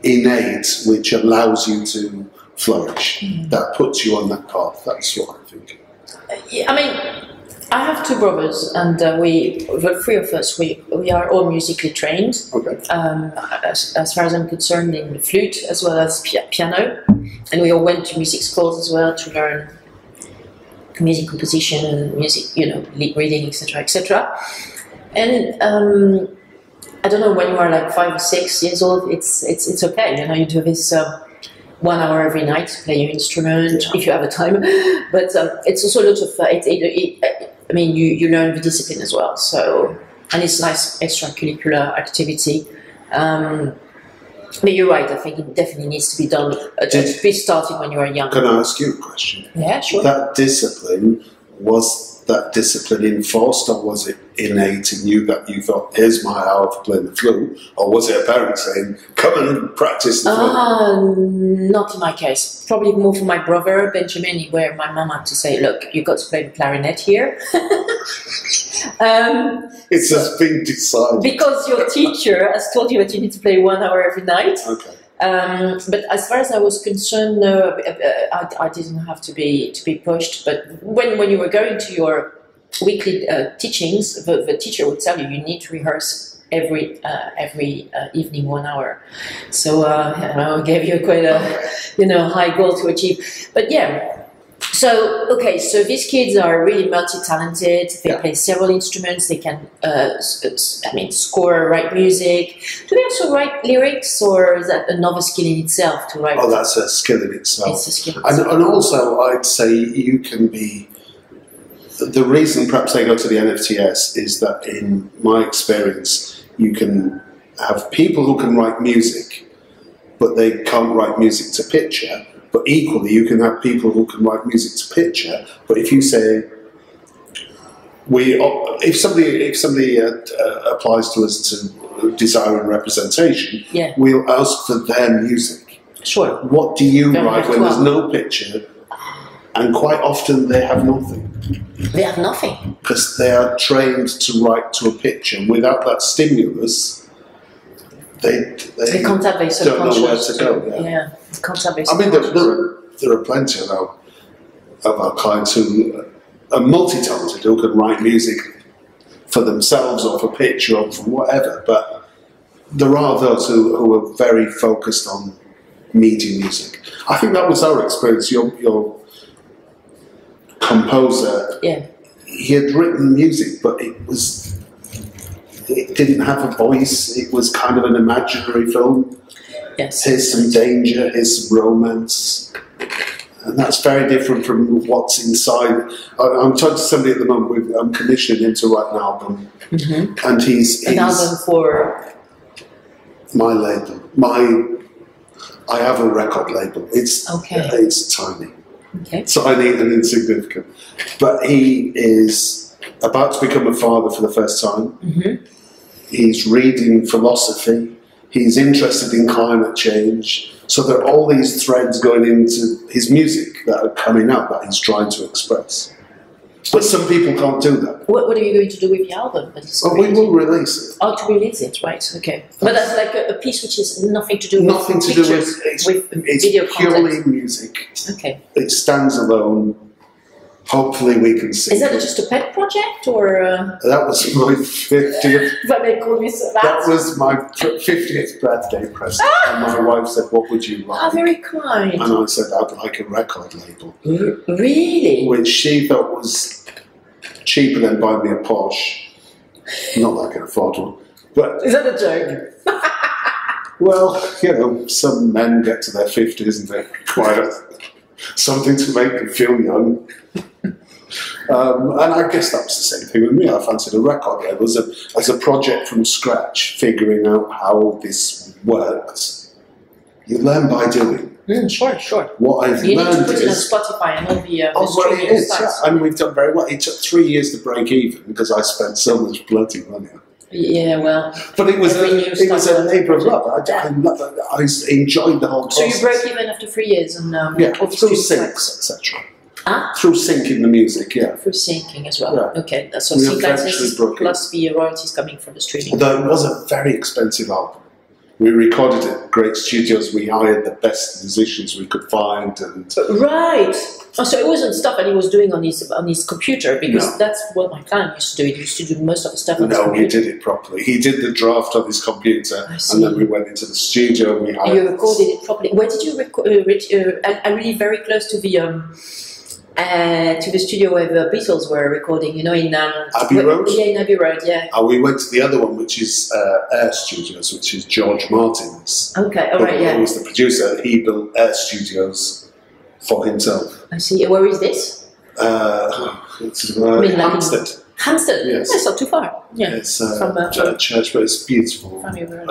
innate which allows you to flourish, that puts you on that path. That's what I think. I mean, I have two brothers, and the three of us, we are all musically trained. Okay. As far as I'm concerned, in the flute as well as piano, and we all went to music schools as well to learn music composition and music, reading, etc., etc. And I don't know, when you are like 5 or 6 years old, it's okay. You do this 1 hour every night to play your instrument if you have a time. But it's also a lot of you learn the discipline as well. So, and it's nice extracurricular activity. But you're right. I think it definitely needs to be done. To be started when you are young. Can I ask you a question? Yeah, sure. That discipline, was that discipline enforced, or was it innate in you that you thought, here's my hour for playing the flute? Or was it a parent saying, come and practice the flute? Not in my case. Probably more for my brother, Benjamin, where my mum had to say, look, you've got to play the clarinet here. It's just been decided. Because your teacher has told you that you need to play 1 hour every night. Okay. But as far as I was concerned, no, I didn't have to be pushed. But when you were going to your weekly teachings, the teacher would tell you need to rehearse every evening 1 hour. So I gave you quite a high goal to achieve. But yeah. So these kids are really multi-talented. They play several instruments. They can, score, write music. Do they also write lyrics, or is that another skill in itself to write? Oh, that's a skill in itself. It's a skill in itself. And also, I'd say you can be. The reason perhaps they go to the NFTS is that, in my experience, you can have people who can write music, but they can't write music to picture. But equally, you can have people who can write music to picture. But if you say, if somebody applies to us to design representation, we'll ask for their music. Sure. What do you write when there's no picture? And quite often they have nothing. They have nothing because they are trained to write to a picture. Without that stimulus, they can't have a don't know where to go. Yeah. I mean, there are plenty of our clients who are multi-talented, who can write music for themselves or for picture or for whatever, but there are those who are very focused on media music. I think that was our experience. Your composer, he had written music, but it didn't have a voice. It was kind of an imaginary film. Yes. Here's some danger, here's some romance. And that's very different from what's inside. I'm talking to somebody at the moment, I'm commissioning him to write an album. Mm-hmm. And he's an album for? My label. I have a record label. It's tiny. Okay. Tiny and insignificant. But he is about to become a father for the first time. Mm-hmm. He's reading philosophy. He's interested in climate change. So there are all these threads going into his music that are coming out that he's trying to express. But some people can't do that. What are you going to do with the album? We will release it. Oh, to release it, right? Okay. But that's like a piece which is nothing to do nothing with to pictures, do with it's video purely content. music. Okay. It stands alone. Hopefully, we can see. Is that just a pet project, or? That was my 50th. But they call me so That was my 50th birthday present, and my wife said, "What would you like?" Ah, very kind. And I said, "I'd like a record label." Really? Which she thought was cheaper than buying me a Porsche. Not that I can afford one. But is that a joke? well, you know, some men get to their 50s and they require something to make them feel young. And I guess that was the same thing with me. I fancied a record label as a project from scratch, figuring out how this worked. You learn by doing. Sure. What I've you need to learned put it on is... Spotify and all the well, streaming it is, sites. yeah. And we've done very well. It took 3 years to break even because I spent so much bloody money. Yeah, well... But it was a labour of love. I enjoyed the whole process. So you broke even after 3 years and through syncs, etc. Ah? Through syncing the music, yeah. Through syncing as well. Yeah. Okay, so We sync eventually licenses broke it. plus the royalties coming from the streaming. Although it was a very expensive album. We recorded it at great studios. We hired the best musicians we could find, and right. Oh, so it wasn't stuff that he was doing on his computer, because No. that's what my client used to do. He used to do most of the stuff on his no, computer. he did it properly. He did the draft on his computer, I see. and then we went into the studio. We hired. You recorded it properly. Where did you record? I really very close to the studio where the Beatles were recording. You know, in Abbey Road? Yeah, in Abbey Road. Yeah. We went to the other one, which is Air Studios, which is George Martin's. Okay. All right. He Yeah. was the producer. He built Air Studios for himself. I see. Where is this? It's like Hampstead. Hampstead. Yes. That's not too far. Yeah. It's From a church, but it's beautiful. From your road.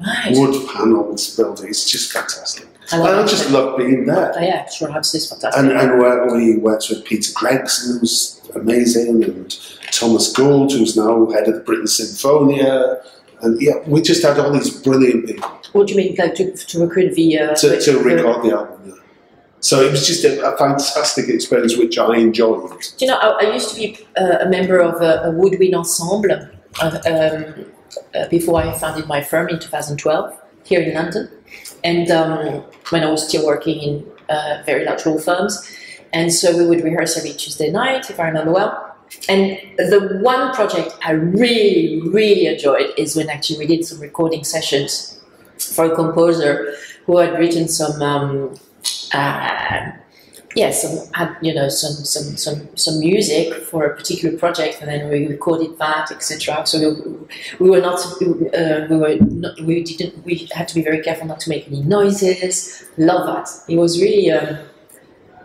Right. Wood panels building. It's just fantastic. I just love being there. Oh, yeah, sure. Hampstead's fantastic. And where we worked with Peter Gregson, who's amazing, and Thomas Gould, who's now head of the Britten Sinfonia. And yeah, we just had all these brilliant people. What do you mean, like to recruit the... to record the album, yeah. So it was just a fantastic experience, which I enjoyed. Do you know, I used to be a member of a woodwind ensemble before I founded my firm in 2012 here in London, and when I was still working in very large law firms. And so we would rehearse every Tuesday night, if I remember well. And the one project I really, really enjoyed is when actually we did some recording sessions for a composer who had written some music for a particular project, and then we recorded that, etc. So we had to be very careful not to make any noises. Love that. It was really,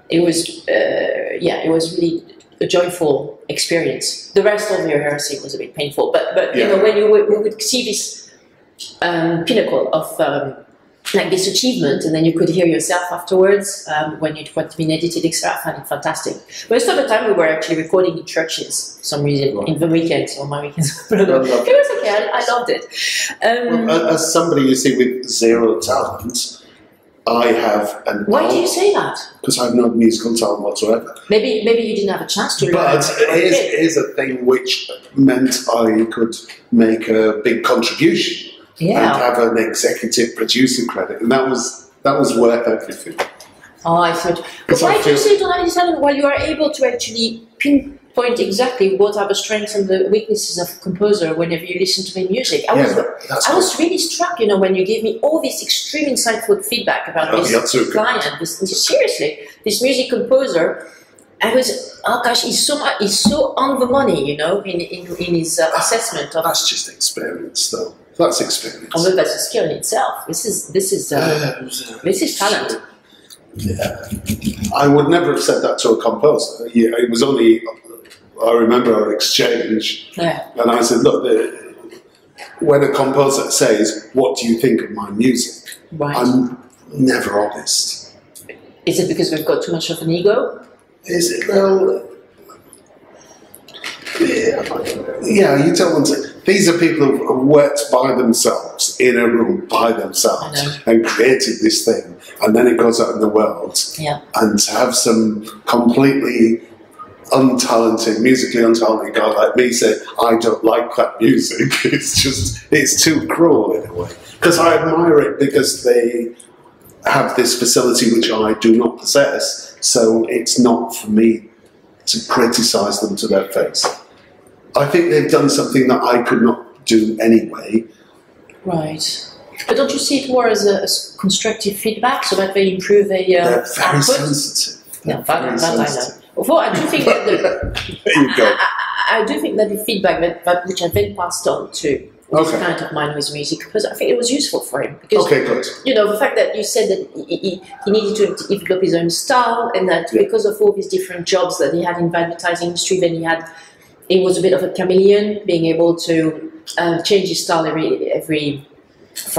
it was really a joyful experience. The rest of the rehearsing was a bit painful, but you know, when we would see this pinnacle of like this achievement, and then you could hear yourself afterwards when it had been edited, etc. I found it fantastic. Most of the time we were actually recording in churches for some reason, in the weekends, on my weekends. It was okay, I loved it. Well, as somebody, you see, with zero talent, I have an... Why do you say that? Because I have no musical talent whatsoever. Maybe you didn't have a chance to learn. But here's a thing which meant I could make a big contribution. Yeah. And have an executive producer credit, and that was worth everything. Oh, I thought. But why do you say you don't have any talent while you are able to actually pinpoint exactly what are the strengths and the weaknesses of a composer whenever you listen to their music? I was really struck, you know, when you gave me all this extreme insightful feedback about this client. Seriously, this music composer. I was, oh gosh, he's so on the money, you know, in his assessment of. That's just experience, though. That's experience. Although that's a skill in itself. This is talent. Yeah, I would never have said that to a composer. Yeah, it was only, I remember our exchange, and I said, look, when a composer says, "What do you think of my music?" Right. I'm never honest. Is it because we've got too much of an ego? Is it? Well, yeah, you don't want to. These are people who have worked by themselves in a room by themselves and created this thing, and then it goes out in the world. Yeah. And to have some completely untalented, musically untalented guy like me say, I don't like that music. It's too cruel in a way. Because I admire it because they have this facility which I do not possess, so it's not for me to criticise them to their face. I think they've done something that I could not do anyway. Right. But don't you see it more as a constructive feedback so that they improve their They're very output? sensitive. That I know. Although I do think that There you go. I do think that the feedback that which I then passed on to this client of mine with music, because I think it was useful for him. Because, Okay, good. you know, the fact that you said that he needed to develop his own style, and that because of all these different jobs that he had in the advertising industry, then he was a bit of a chameleon, being able to change his style for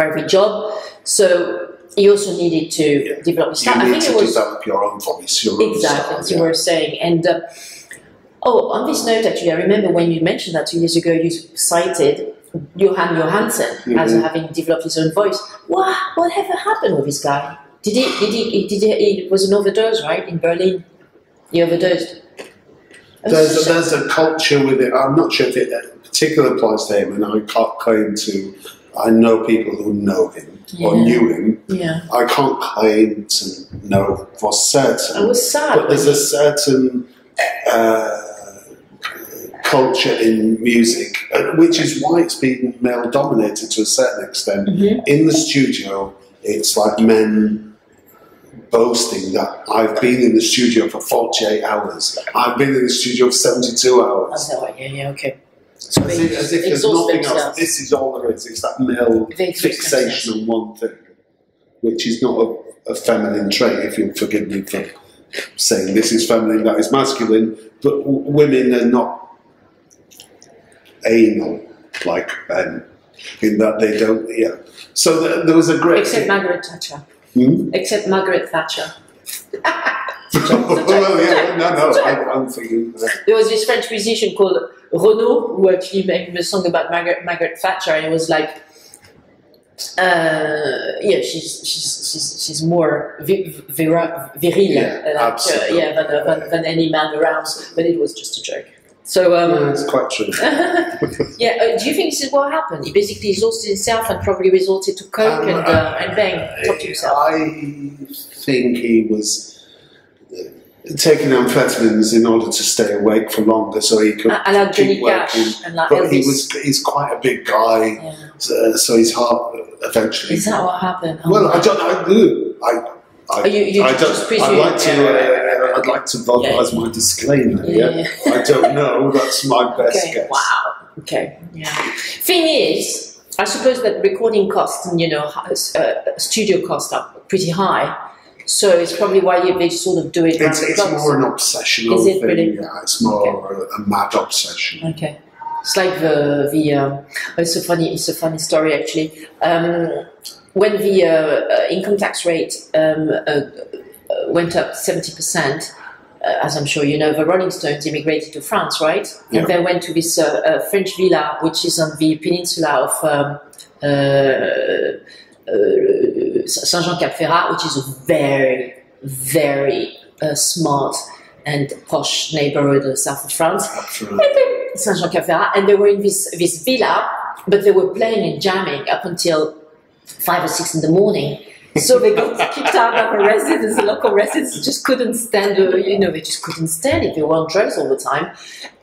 every job. So he also needed to develop his style. You I need think to it was develop your own voice, your own exactly style, as you were saying. And on this note, actually, I remember when you mentioned that 2 years ago, you cited Johan Johansson as having developed his own voice. Whatever happened with this guy? Did he? It was an overdose, right? In Berlin, he overdosed. There's a culture with it. I'm not sure if it particularly applies to him, and I can't claim to. I know people who know him or knew him. Yeah. I can't claim to know for certain. I was sad. But there's a certain culture in music, which is why it's been male dominated to a certain extent. In the studio, it's like men boasting that I've been in the studio for 48 hours. I've been in the studio for 72 hours. Oh, okay. So as if there's nothing else. This is all there is. It's that male fixation on one thing, which is not a feminine trait, if you'll forgive me for saying this is feminine, that is masculine, but women are not anal like men, in that they don't, So there was a great... Except Margaret Thatcher. Except Margaret Thatcher. I'm thinking... There was this French musician called Renaud who actually made a song about Margaret Thatcher, and it was like, she's more viril than any man around, but it was just a joke. So it's quite true. Do you think this is what happened? He basically exhausted himself and probably resorted to coke and bang, talk to himself. I think he was taking amphetamines in order to stay awake for longer, so he could keep working. But he's quite a big guy, so his heart eventually. Is that what happened? Well, I don't know. I'd like to vocalise my disclaimer. I don't know. That's my best guess. Wow. Okay. Yeah. Thing is, I suppose that recording costs and studio costs are pretty high. So it's probably why they sort of do it. It's more an obsessional thing. Really? Yeah, it's more a mad obsession. Okay. It's like it's a funny story actually. When the income tax rate went up 70%, as I'm sure you know, the Rolling Stones immigrated to France, right? And they went to this French villa, which is on the peninsula of Saint-Jean-Cap-Ferrat, which is a very, very smart and posh neighborhood south of France. Saint-Jean-Cap-Ferrat, and they were in this villa, but they were playing and jamming up until 5 or 6 in the morning. So they got kicked out of the residents. The local residents just couldn't stand they just couldn't stand it. They were on drugs all the time,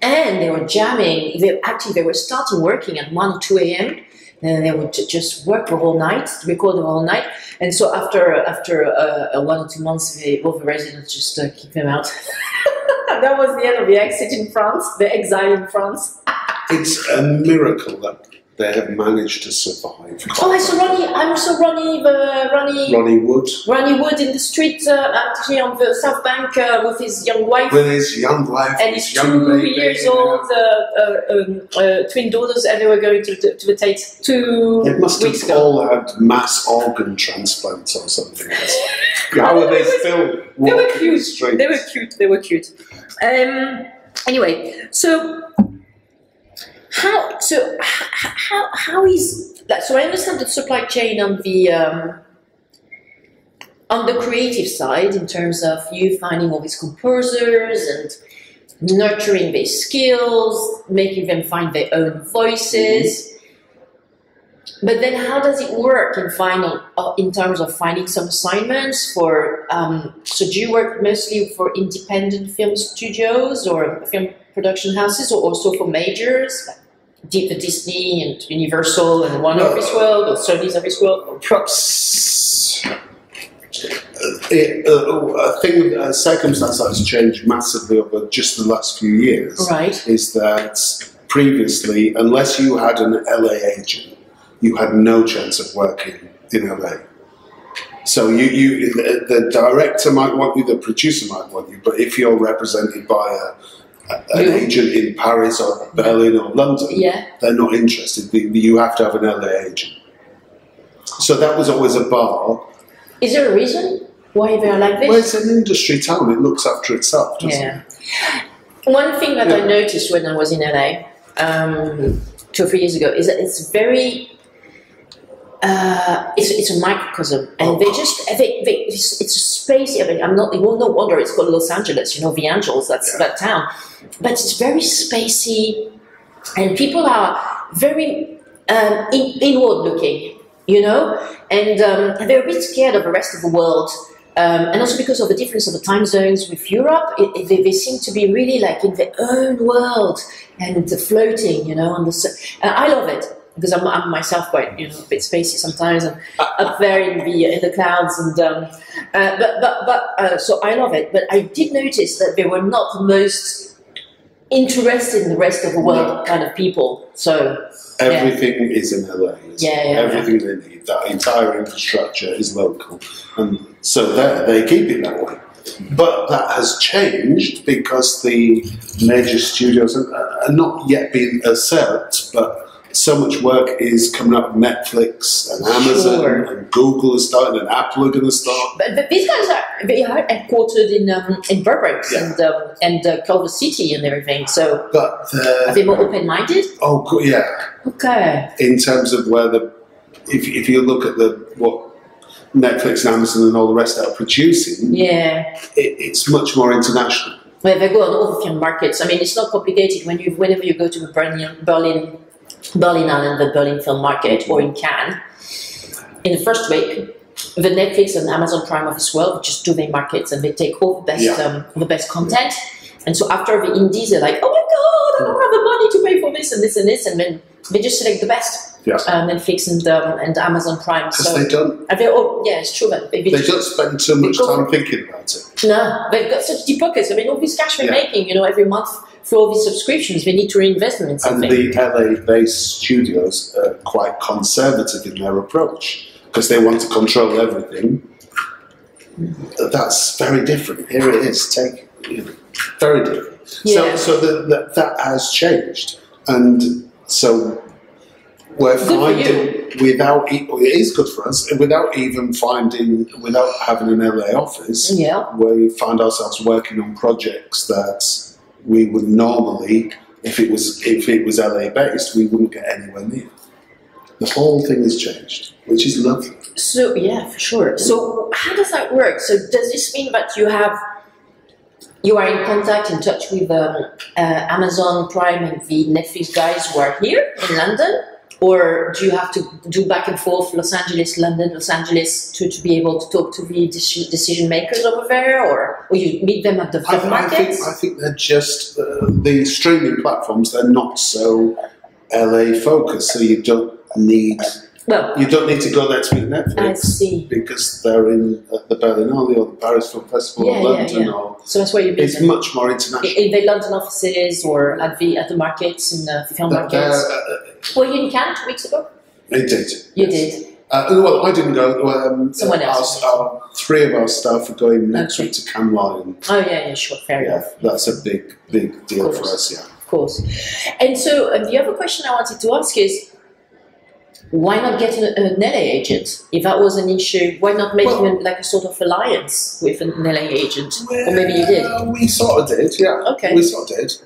and they were jamming. They were starting working at 1 or 2 a.m. And they would just work the whole night, record the whole night. And so after 1 or 2 months, both the residents just kicked them out. That was the end of the exit in France, the exile in France. It's a miracle that they have managed to survive. Oh, I saw Ronnie Wood. Ronnie Wood in the street, actually on the South Bank with his young wife. With his young wife and his young 2 baby, years old twin daughters, and they were going to the Tate 2 They must weeks have ago. all had mass organ transplants or something. How are they still walking the streets? They were cute. Anyway, so how is that? So I understand the supply chain on the creative side, in terms of you finding all these composers nurturing their skills, making them find their own voices. But then how does it work in terms of finding some assignments for, so do you work mostly for independent film studios or film production houses, or also for majors, like the Disney and Universal and Warner of this world, or Sony's of this world? Perhaps I think a circumstance that has changed massively over just the last few years is that previously, unless you had an LA agent, you had no chance of working in LA. So the director might want you, the producer might want you, but if you're represented by an agent in Paris or Berlin or London, they're not interested. You have to have an LA agent. So that was always a bar. Is there a reason why they're like this? Well, it's an industry town. It looks after itself, doesn't it? One thing that I noticed when I was in LA 2 or 3 years ago is that it's very... it's a microcosm, and it's a space. I mean, no wonder it's called Los Angeles. You know, the Angels. That's that town, but it's very spacey, and people are very inward looking. You know, and they're a bit scared of the rest of the world, and also because of the difference of the time zones with Europe, they seem to be really like in their own world and floating. You know, on the. I love it. Because I'm myself quite, a bit spacey sometimes, and up there in the clouds, and so I love it. But I did notice that they were not the most interested in the rest of the world kind of people. So everything is in LA. Everything they need. That entire infrastructure is local, and so they keep it that way. But that has changed because the major studios are not yet being asserted, but so much work is coming up with Netflix and Amazon and Google is starting and Apple are going to start. But these guys are headquartered in Burbank and Culver City and everything. So are they more open-minded? Oh, yeah. Okay. In terms of where if you look at what Netflix and Amazon and all the rest are producing, it's much more international. Well, they go on all the film markets. I mean, it's not complicated whenever you go to the Berlinale, the Berlin Film Market, or in Cannes. In the first week, the Netflix and Amazon Prime of this world just do their markets, and they take all the best content. And so after the indies, they're like, oh my God, I don't have the money to pay for this and this and this, and then they just select the best. Netflix and Amazon Prime. So they don't. It's true that they don't spend too much time thinking about it. No, they've got such deep pockets. I mean, all this cash they're making, every month. For all these subscriptions, they need to reinvest in something. And the LA-based studios are quite conservative in their approach because they want to control everything. That's very different. Here it is. Very different. So that has changed, and so we're finding it is good for us without having an LA office. We find ourselves working on projects that we would normally, if it was LA based, we wouldn't get anywhere near. The whole thing has changed, which is lovely. So for sure. So how does that work? So does this mean that you are in touch with Amazon Prime and the Netflix guys who are here in London? Or do you have to do back and forth Los Angeles, London, Los Angeles to be able to talk to the decision makers over there? Or you meet them at the film markets? I think they're just, the streaming platforms, they're not so LA focused, so you don't need to go there to meet Netflix. I see. Because they're in the Berlinale or the Paris Film Festival or London. So that's where you meet It's them. much more international. In the London offices or at the markets, in the film markets? Were you in Cannes 2 weeks ago? I did. You did? Well, I didn't go. Someone else. Three of our staff are going next week to Cannes Lion. Oh, sure, fair enough. That's a big deal for us, Of course. And so the other question I wanted to ask is, why not get an LA agent? If that was an issue, why not make a sort of alliance with an LA agent? Or maybe you did? We sort of did, yeah. Okay. We sort of did.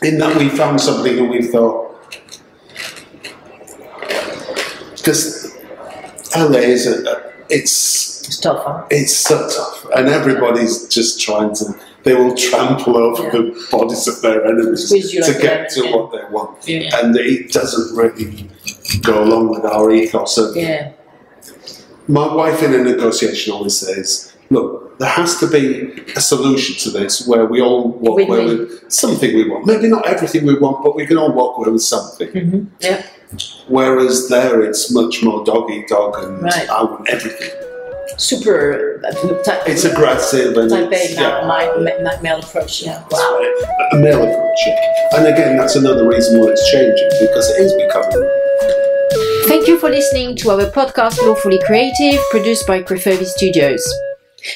In that we found something and we thought, because LA is it's tough, huh? It's so tough, and everybody's just trying to they will trample over the bodies of their enemies to get to what they want. Yeah. And it doesn't really go along with our ethos. My wife in a negotiation always says, look, there has to be a solution to this where we all walk away with something we want. Maybe not everything we want, but we can all walk away with something. Mm-hmm. Yeah. Whereas there it's much more dog-eat-dog and I want everything. Super. It's aggressive and type A male approach. Yeah. Wow. A male approach. Yeah. And again, that's another reason why it's changing, because it is becoming. Thank you for listening to our podcast Lawfully Creative, produced by Preferby Studios.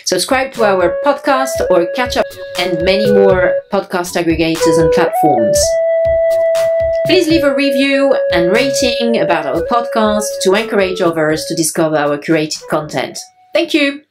Subscribe to our podcast or catch up and many more podcast aggregators and platforms. Please leave a review and rating about our podcast to encourage others to discover our curated content. Thank you.